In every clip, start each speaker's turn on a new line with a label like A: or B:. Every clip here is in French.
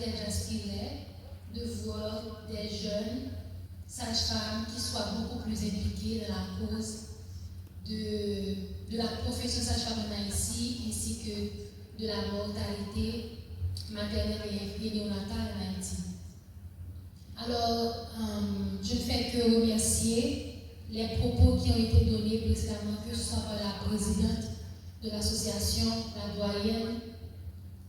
A: laquelle j'aspirais, de voir des jeunes sages-femmes qui soient beaucoup plus impliquées dans la cause de la profession sage-femme en Haïti, ainsi que de la mortalité maternelle et néonatale en Haïti. Alors, je ne fais que remercier les propos qui ont été donnés précédemment, que ce soit par la présidente de l'association, la doyenne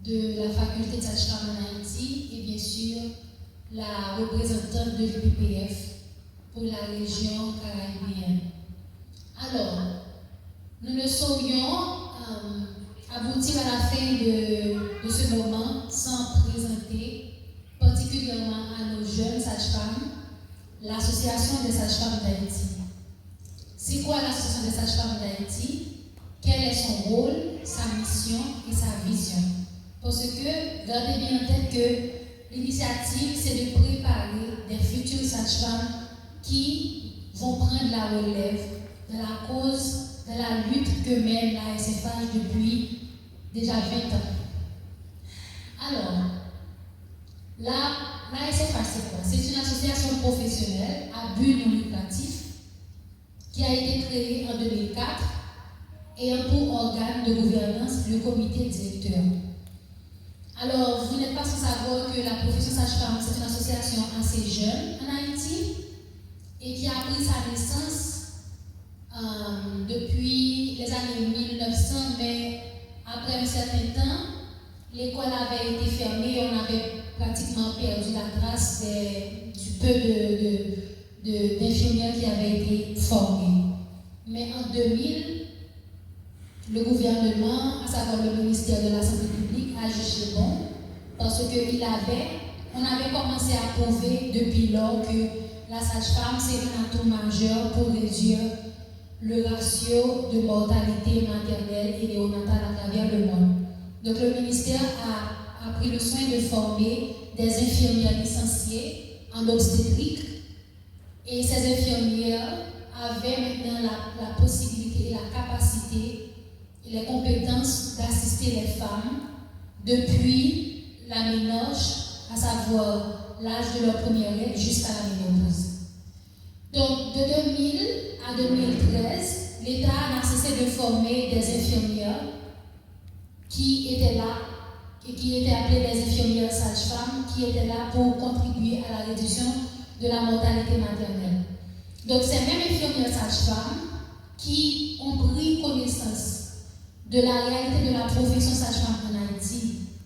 A: de la faculté de sage-femme en Haïti et bien sûr la représentante de l'UPPF pour la région caribéenne. Alors, nous ne saurions aboutir à la fin de ce moment sans présenter particulièrement à nos jeunes sages-femmes l'Association des sages-femmes d'Haïti. C'est quoi l'Association des sages-femmes d'Haïti? Quel est son rôle, sa mission et sa vision? Parce que, gardez bien en tête que l'initiative, c'est de préparer des futures sages-femmes qui vont prendre la relève de la cause, de la lutte que mène la SFH depuis déjà 20 ans. Alors, la SFH, c'est quoi? C'est une association professionnelle à but non lucratif qui a été créée en 2004 et a pour organe de gouvernance le comité directeur. Alors, vous n'êtes pas sans savoir que la profession sage-femme, c'est une association assez jeune en Haïti et qui a pris sa naissance depuis les années 1900, mais après un certain temps, l'école avait été fermée et on avait pratiquement perdu la trace du peu d'infirmières qui avaient été formées. Mais en 2000, le gouvernement, à savoir le ministère de la Santé publique, a jugé bon parce qu'on avait commencé à prouver depuis lors que la sage-femme, c'est un atout majeur pour réduire le ratio de mortalité maternelle et néonatale à travers le monde. Donc le ministère a pris le soin de former des infirmières licenciées en obstétrique et ces infirmières avaient maintenant la possibilité et la capacité et les compétences d'assister les femmes depuis la ménopause, à savoir l'âge de leur première règle jusqu'à la ménopause. Donc de 2000 à 2013, l'État n'a cessé de former des infirmières qui étaient là et qui étaient appelées des infirmières sages-femmes, qui étaient là pour contribuer à la réduction de la mortalité maternelle. Donc ces mêmes infirmières sages-femmes qui ont pris connaissance de la réalité de la profession sage-femme en Haïti.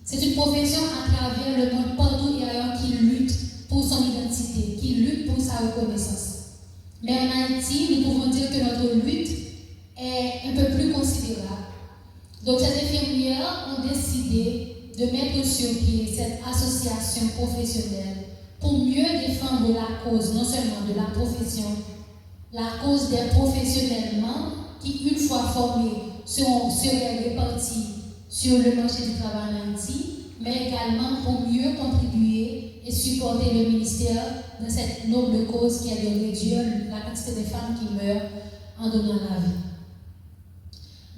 A: C'est une profession à travers le monde partout et ailleurs qui lutte pour son identité, qui lutte pour sa reconnaissance. Mais en Haïti, nous pouvons dire que notre lutte est un peu plus considérable. Donc ces infirmières ont décidé de mettre sur pied cette association professionnelle pour mieux défendre la cause, non seulement de la profession, la cause des professionnels membres qui, une fois formés, seraient répartis sur le marché du travail en Haïti, mais également pour mieux contribuer et supporter le ministère dans cette noble cause qui est de réduire la quantité de femmes qui meurent en donnant la vie.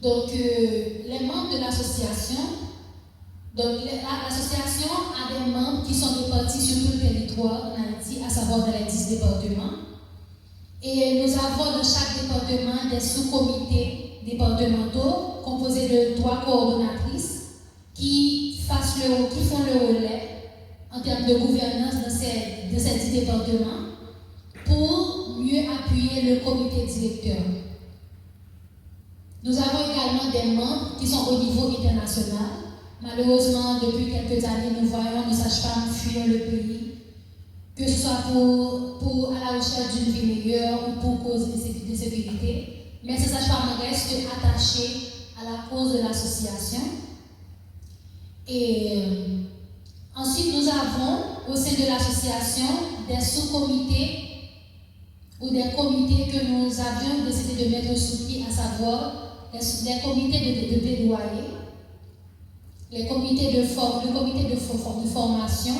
A: Donc, les membres de l'association, l'association a des membres qui sont répartis sur tout le territoire en Haïti, à savoir dans les 10 départements. Et nous avons dans chaque département des sous-comités départementaux composés de 3 coordonnatrices qui font le relais en termes de gouvernance de ces 10 départements pour mieux appuyer le comité directeur. Nous avons également des membres qui sont au niveau international. Malheureusement, depuis quelques années, nous voyons nos sages-femmes fuir le pays, que ce soit pour à la recherche d'une vie meilleure ou pour cause de sécurité. Mais ces sages-femmes restent attachées à la cause de l'association. Et ensuite, nous avons au sein de l'association des sous-comités ou des comités que nous avions décidé de mettre sous pied, à savoir les comités de plaidoyer, le comité de formation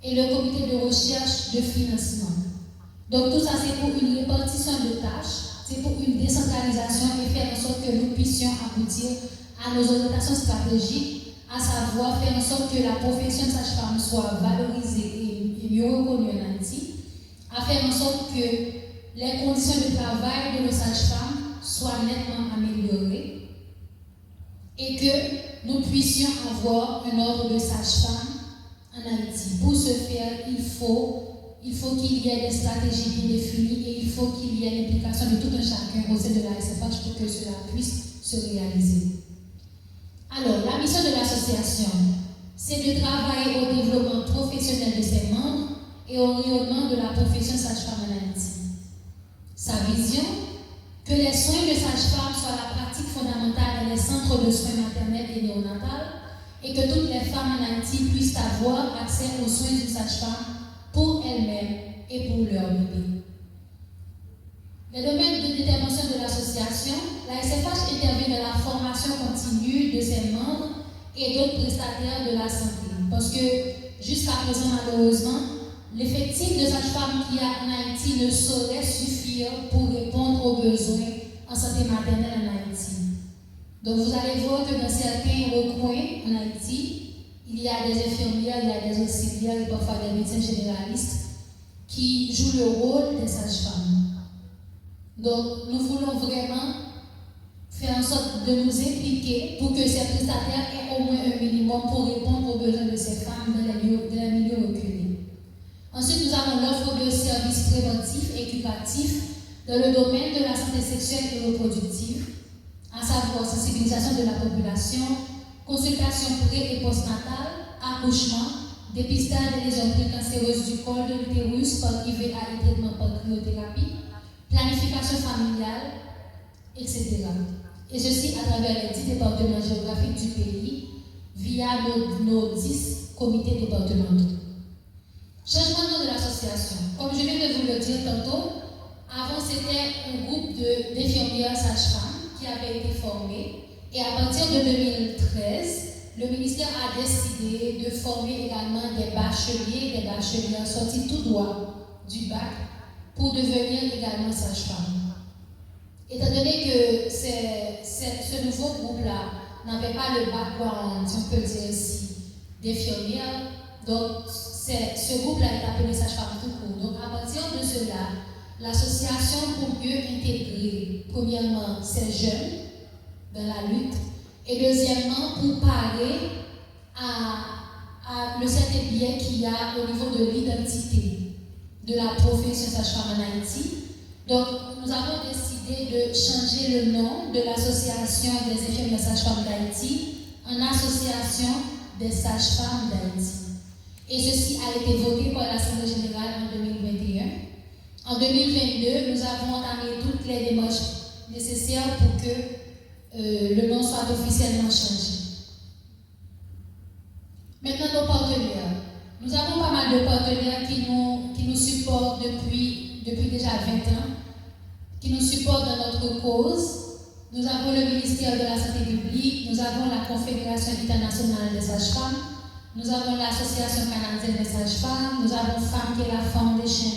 A: et le comité de recherche de financement. Donc tout ça, c'est pour une répartition de tâches, c'est pour une décentralisation et faire en sorte que nous puissions aboutir à nos orientations stratégiques à savoir faire en sorte que la profession de sage-femme soit valorisée et mieux reconnue en Haïti, à faire en sorte que les conditions de travail de nos sages-femmes soient nettement améliorées et que nous puissions avoir un ordre de sage-femme en Haïti. Pour ce faire, il faut qu'il y ait des stratégies bien définies et il faut qu'il y ait l'implication de tout un chacun au sein de la SFH pour que cela puisse se réaliser. Alors, la mission de l'association, c'est de travailler au développement professionnel de ses membres et au rayonnement de la profession sage-femme en Haïti. Sa vision, que les soins de sage-femme soient la pratique fondamentale dans les centres de soins maternels et néonatales et que toutes les femmes en Haïti puissent avoir accès aux soins d'une sage-femme pour elles-mêmes et pour leurs bébés. Les domaines d'intervention de l'association, la SFH intervient dans la formation continue de ses membres et d'autres prestataires de la santé. Parce que jusqu'à présent, malheureusement, l'effectif de sage-femme qu'il y a en Haïti ne saurait suffire pour répondre aux besoins en santé maternelle en Haïti. Donc vous allez voir que dans certains recoins en Haïti, il y a des infirmières, il y a des auxiliaires et parfois des médecins généralistes qui jouent le rôle des sages-femmes. Donc, nous voulons vraiment faire en sorte de nous impliquer pour que ces prestataires aient au moins un minimum pour répondre aux besoins de ces femmes dans les milieux reculés. Ensuite, nous avons l'offre de services préventifs et éducatifs dans le domaine de la santé sexuelle et reproductive, à savoir sensibilisation de la population, consultation pré- et postnatale, accouchement, dépistage des lésions précancéreuses du col de l'utérus par IVA et traitement par cryothérapie, planification familiale, etc. Et ceci à travers les 10 départements géographiques du pays via nos 10 comités départementaux. Changement de nom de l'association. Comme je viens de vous le dire tantôt, avant c'était un groupe d'infirmières sages-femmes qui avait été formé et à partir de 2013, le ministère a décidé de former également des bachelières sortis tout droit du bac pour devenir également sage-femme. Étant donné que ce nouveau groupe-là n'avait pas le background, si on peut le dire ainsi, d'infirmières, donc ce groupe-là est appelé sage-femme tout court. Donc à partir de cela, l'association pour mieux intégrer, premièrement, ces jeunes dans la lutte, et deuxièmement, pour parer à le certain biais qu'il y a au niveau de l'identité de la profession sage-femme en Haïti. Donc, nous avons décidé de changer le nom de l'association des infirmières sages-femmes d'Haïti en association des sages-femmes d'Haïti. Et ceci a été voté par l'Assemblée générale en 2021. En 2022, nous avons entamé toutes les démarches nécessaires pour que le nom soit officiellement changé. Maintenant, nos partenaires. Nous avons pas mal de partenaires qui nous supportent depuis déjà 20 ans, qui nous supportent dans notre cause. Nous avons le ministère de la Santé publique, nous avons la Confédération internationale des sages-femmes, nous avons l'Association canadienne des sages-femmes, nous avons FAM qui est la Foundation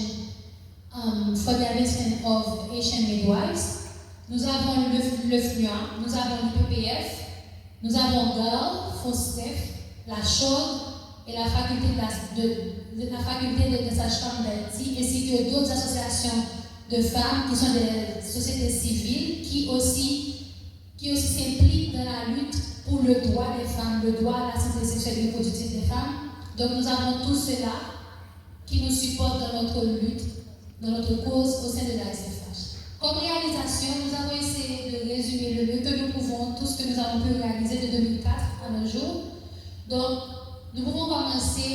A: for the Advancement of Asian Midwives, nous avons le FNUA, nous avons l'IPPF, nous avons GAL, FOSTEF, la CHOD et la faculté de sages-femmes d'Haïti, ainsi que d'autres associations de femmes qui sont des sociétés civiles qui aussi s'impliquent dans la lutte pour le droit des femmes, le droit à la santé sexuelle et reproductive des femmes. Donc nous avons tout cela qui nous supporte dans notre lutte, dans notre cause au sein de la SFH. Comme réalisation, nous avons essayé de résumer le mieux que nous pouvons tout ce que nous avons pu réaliser de 2004 à nos jours. Donc, nous pouvons commencer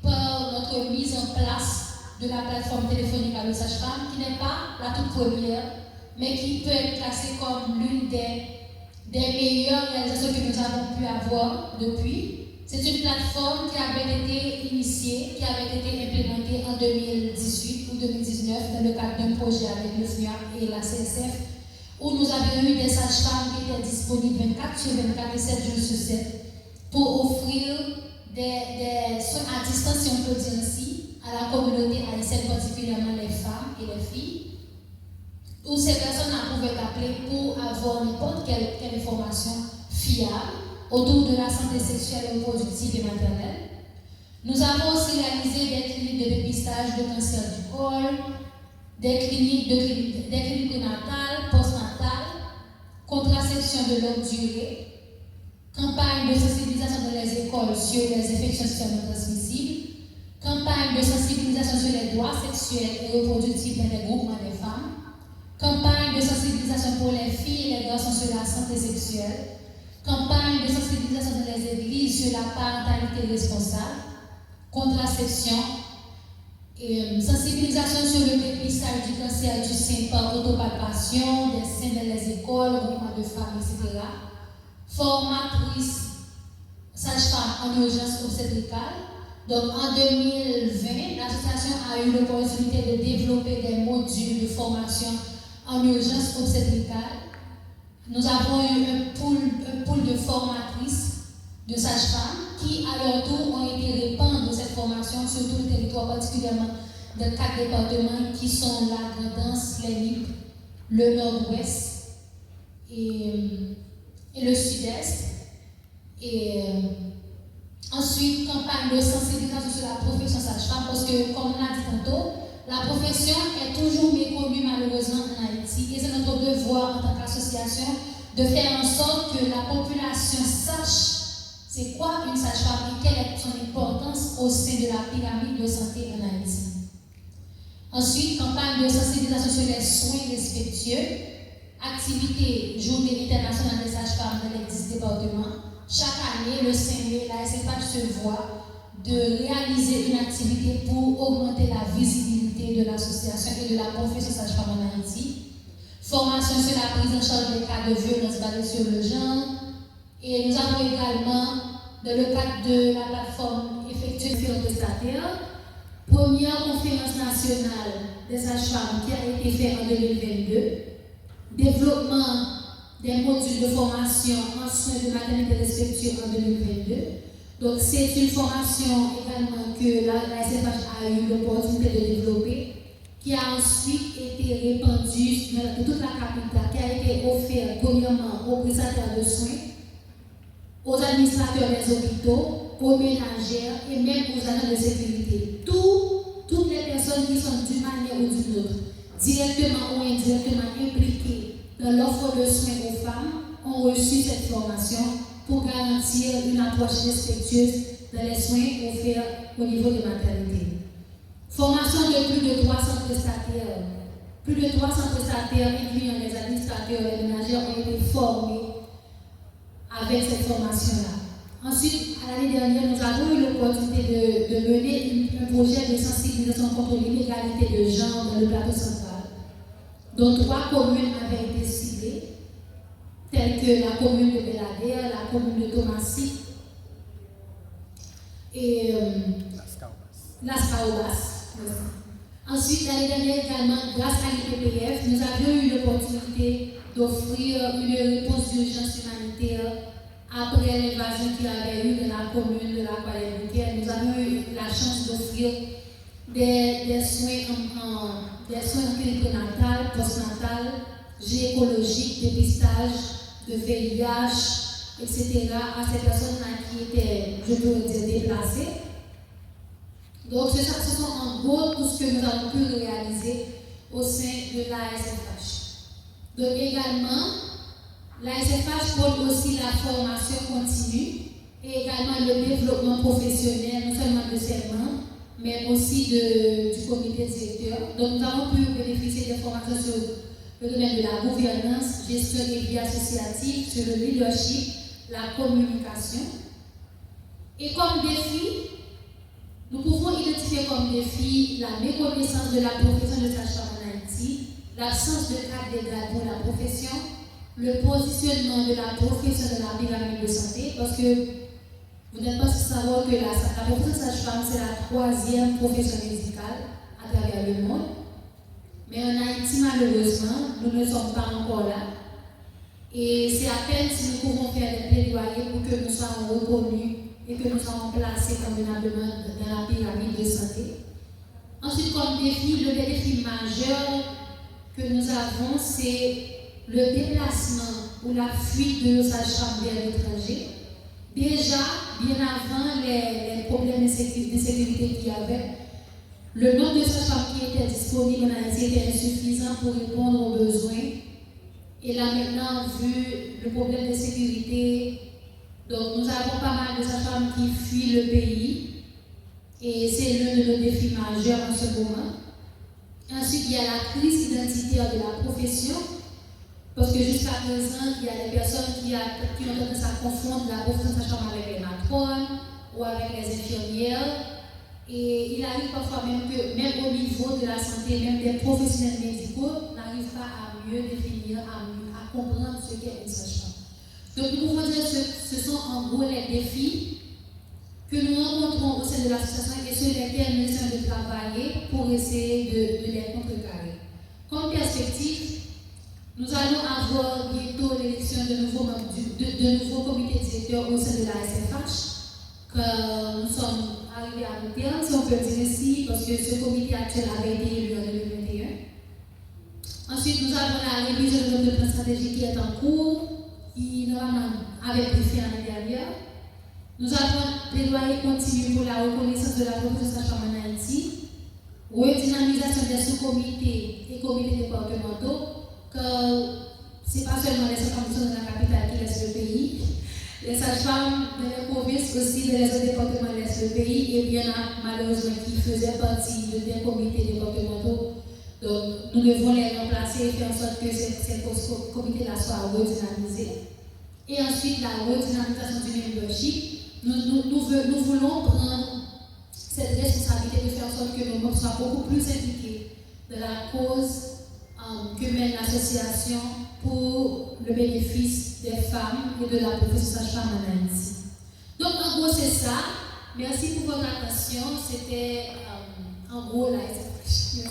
A: par notre mise en place de la plateforme téléphonique à sage-femme, qui n'est pas la toute première, mais qui peut être classée comme l'une des meilleures réalisations que nous avons pu avoir depuis. C'est une plateforme qui avait été initiée, qui avait été implémentée en 2018 ou 2019 dans le cadre d'un projet avec le FNUA et la CSF, où nous avions eu des sages-femmes qui étaient disponibles 24 sur 24 et 7 jours sur 7 pour offrir des soins à distance, si on peut dire ainsi, à la communauté haïtienne, particulièrement les femmes et les filles, où ces personnes pouvaient appeler pour avoir n'importe quelle information fiable autour de la santé sexuelle et reproductive et maternelle. Nous avons aussi réalisé des cliniques de dépistage de cancer du col, des cliniques prénatales, postnatales, contraception de longue durée, campagne de sensibilisation dans les écoles sur les infections sexuellement transmissibles, campagne de sensibilisation sur les droits sexuels et reproductifs dans les groupements des femmes, campagne de sensibilisation pour les filles et les garçons sur la santé sexuelle, campagne de sensibilisation dans les églises sur la parentalité responsable, contraception, et sensibilisation sur le dépistage du cancer du sein par autopalpation, des seins dans les écoles, groupements de femmes, etc. Formatrice sage-femme en urgence obstétricale. Donc en 2020, l'association a eu l'opportunité de développer des modules de formation en urgence obstétricale. Nous avons eu un pool de formatrices de sages-femmes qui, à leur tour, ont été répandre cette formation sur tout le territoire, particulièrement dans 4 départements qui sont la Grand'Anse, les Nippes, le Nord-Ouest et le Sud-Est. Et ensuite, campagne de sensibilisation sur la profession sage-femme, parce que, comme on a dit tantôt, la profession est toujours méconnue malheureusement en Haïti, et c'est notre devoir en tant qu'association de faire en sorte que la population sache c'est quoi une sage-femme et quelle est son importance au sein de la pyramide de santé en Haïti. Ensuite, campagne de sensibilisation sur les soins respectueux, activité Journée internationale des sages-femmes dans les 10 départements. Chaque année, le 5 mai, la SFH se voit de réaliser une activité pour augmenter la visibilité de l'association et de la profession sage-femme en Haïti. Formation sur la prise en charge des cas de violence basée sur le genre. Et nous avons également, dans le cadre de la plateforme effectuée sur prestataires, première conférence nationale des sages-femmes qui a été faite en 2022, développement des modules de formation en soins de maternité respectueux en 2022. Donc c'est une formation également que la SFH a eu l'opportunité de développer, qui a ensuite été répandue dans toute la capitale, qui a été offerte premièrement aux prestataires de soins, aux administrateurs des hôpitaux, aux ménagères et même aux agents de sécurité. Toutes les personnes qui sont d'une manière ou d'une autre, directement ou indirectement impliquées dans l'offre de soins aux femmes, ont reçu cette formation pour garantir une approche respectueuse dans les soins offerts au niveau des maternités. Formation de plus de 300 prestataires. Plus de 300 prestataires, incluant les administrateurs et les ménagères, ont été formés avec cette formation-là. Ensuite, à l'année dernière, nous avons eu l'opportunité de mener un projet de sensibilisation contre l'inégalité de genre dans le plateau central, dont 3 communes avaient été ciblées, telles que la commune de Belader, la commune de Thomasy et Las Caobas. Ensuite, l'année dernière également, grâce à l'IPPF, nous avions eu l'opportunité d'offrir une réponse d'urgence humanitaire après l'invasion qu'il y avait eu dans la commune de la Guadeloupe. Nous avons eu la chance d'offrir des soins en clinique prénatale, postnatale, gynécologique, dépistage de VIH, etc. à ces personnes-là qui étaient, je peux dire, déplacées. Donc, ce sont en gros tout ce que nous avons pu réaliser au sein de la SFH. Donc, également, la SFH prône aussi la formation continue et également le développement professionnel, non seulement de ses membres, mais aussi du comité directeur. Donc, nous avons pu bénéficier des formations sur le domaine de la gouvernance, gestion des vies associatives, sur le leadership, la communication. Et comme défi, nous pouvons identifier comme défi la méconnaissance de la profession de sage-femme en Haïti, l'absence de cadre légal pour la profession, le positionnement de la profession de la pyramide de santé, parce que vous n'êtes pas sans savoir que la profession de sage-femme, c'est la 3e profession médicale à travers le monde. Mais en Haïti, malheureusement, nous ne sommes pas encore là. Et c'est à peine si nous pouvons faire des plaidoyers pour que nous soyons reconnus et que nous soyons placés convenablement dans la pyramide de santé. Ensuite, comme défi, le défi majeur que nous avons, c'est le déplacement ou la fuite de nos sages-femmes vers l'étranger. déjà, bien avant les problèmes d'insécurité qu'il y avait, le nombre de sages-femmes qui étaient disponibles en Haïti était insuffisant pour répondre aux besoins. Et là maintenant, vu le problème de sécurité, donc nous avons pas mal de sages-femmes qui fuient le pays. Et c'est l'un de nos défis majeurs en ce moment. Ensuite, il y a la crise identitaire de la profession. Parce que jusqu'à présent, il y a des personnes qui ont tendance à confondre la profession de sage-femme avec les matrones ou avec les infirmières. Et il arrive parfois même que, même au niveau de la santé, même des professionnels médicaux n'arrivent pas à mieux définir, à comprendre ce qu'est une sage-femme. Donc nous pouvons dire que ce sont en gros les défis que nous rencontrons au sein de l'association et sur lesquels nous essayons de travailler pour essayer de les contrecarrer. Comme perspective, nous allons avoir bientôt l'élection de nouveaux comités directeurs au sein de la SFH, que nous sommes arrivés à long terme, si on peut dire ainsi, parce que ce comité actuel avait été élu en 2021. Ensuite, nous avons la révision de notre plan stratégique qui est en cours, qui normalement avait été fait l'année dernière. Nous avons plaidoyer continu pour la reconnaissance de la profession de sage-femme en Haïti, redynamisation des sous-comités et comités départementaux, car ce n'est pas seulement les sages-femmes qui sont dans la capitale qui laissent le pays, les sages-femmes de les provinces aussi, de les autres départements laissent le pays, et bien malheureusement qui faisaient partie des comités départementaux. Donc nous devons les remplacer et faire en sorte que ces comités-là soient redynamisés. Et ensuite, la redynamisation du membership. Nous voulons prendre cette responsabilité de faire en sorte que nos membres soient beaucoup plus impliqués dans la cause que mène l'association pour le bénéfice des femmes et de la profession sage-femme en Haïti. Donc en gros c'est ça. Merci pour votre attention. C'était en gros la SFH.